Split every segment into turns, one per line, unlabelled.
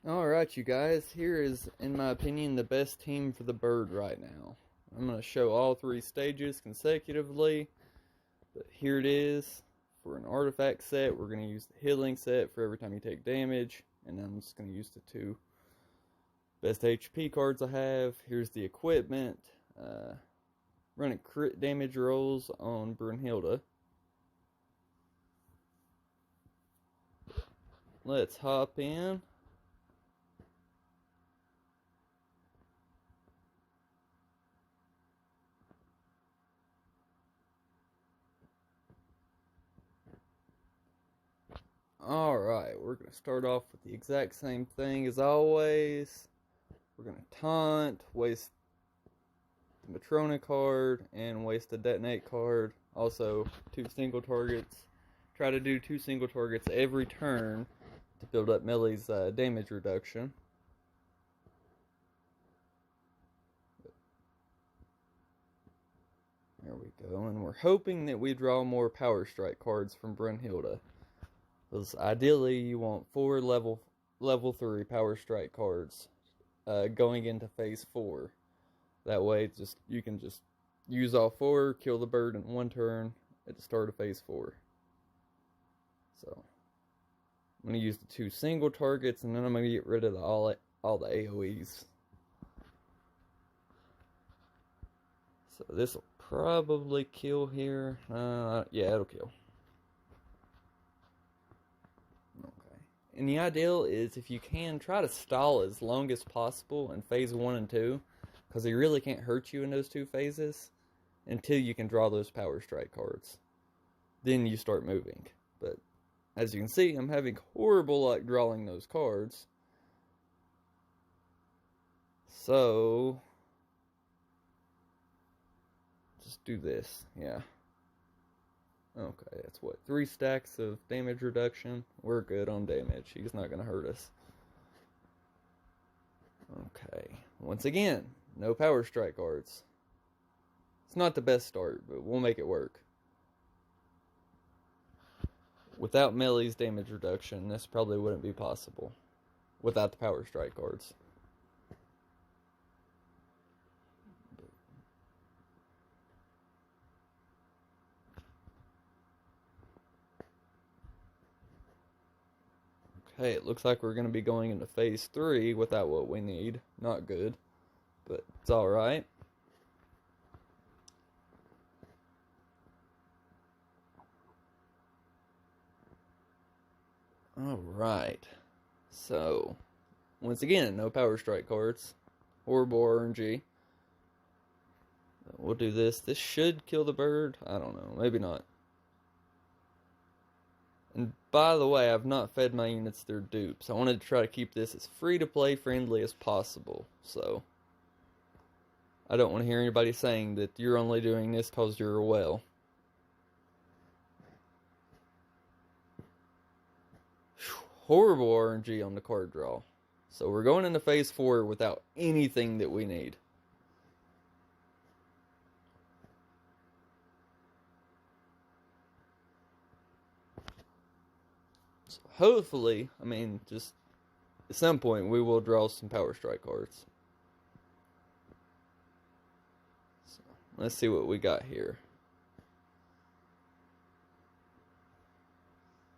Alright, you guys, here is, in my opinion, the best team for the bird right now. I'm going to show all three stages consecutively, but here it is. For an artifact set, we're going to use the healing set for every time you take damage, and I'm just going to use the two best HP cards I have. Here's the equipment. Running crit damage rolls on Brunhilde. Let's hop in. Alright, we're going to start off with the exact same thing as always. We're going to taunt, waste the Matrona card, and waste the Detonate card. Also, two single targets. Try to do two single targets every turn to build up Millie's damage reduction. There we go, and we're hoping that we draw more Power Strike cards from Brunhilde. Because ideally, you want 4 level 3 Power Strike cards going into Phase 4. That way, you can just use all 4, kill the bird in one turn at the start of Phase 4. So, I'm going to use the two single targets, and then I'm going to get rid of all the AoEs. So this will probably kill here. Yeah, it'll kill. Okay. And the ideal is, if you can, try to stall as long as possible in Phase 1 and 2. Because he really can't hurt you in those two phases until you can draw those Power Strike cards. Then you start moving. But as you can see, I'm having horrible luck drawing those cards. So just do this. Yeah. Okay, that's what? 3 stacks of damage reduction. We're good on damage. He's not going to hurt us. Okay. Once again, no Power Strike cards. It's not the best start, but we'll make it work. Without Melee's damage reduction, this probably wouldn't be possible. Without the Power Strike cards. Okay, it looks like we're going to be going into Phase 3 without what we need. Not good, but it's alright. Alright, so, once again, no Power Strike cards. Horrible RNG. We'll do this. This should kill the bird. I don't know, maybe not. And by the way, I've not fed my units their dupes. I wanted to try to keep this as free-to-play friendly as possible. So, I don't want to hear anybody saying that you're only doing this because you're a whale. Horrible RNG on the card draw. So we're going into Phase 4 without anything that we need. So hopefully, just at some point we will draw some Power Strike cards. So let's see what we got here.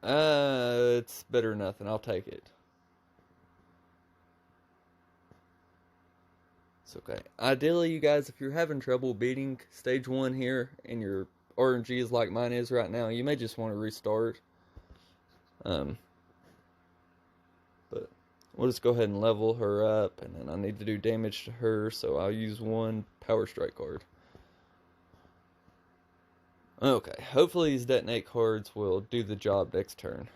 It's better than nothing. I'll take it. It's okay. Ideally, you guys, if you're having trouble beating Stage 1 here, and your RNG is like mine is right now, you may just want to restart. But we'll just go ahead and level her up, and then I need to do damage to her, so I'll use one Power Strike card. Okay, hopefully these Detonate cards will do the job next turn.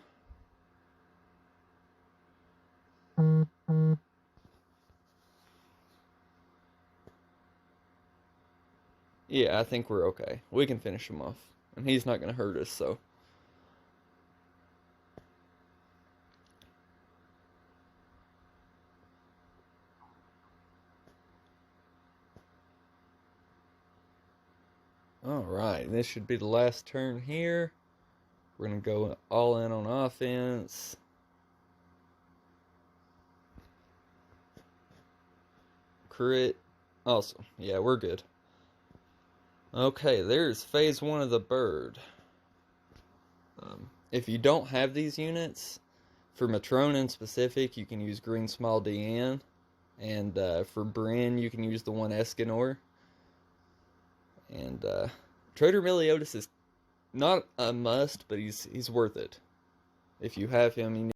Yeah, I think we're okay. We can finish him off. And he's not going to hurt us, so. Alright, this should be the last turn here. We're going to go all in on offense. crit. Awesome. Yeah, we're good. Okay, there's phase 1 of the bird. If you don't have these units, for Matrona in specific, you can use Green Smile Deanne. And for Bryn, you can use the one Escanor. And Trader Meliodas is not a must, but he's worth it. If you have him, you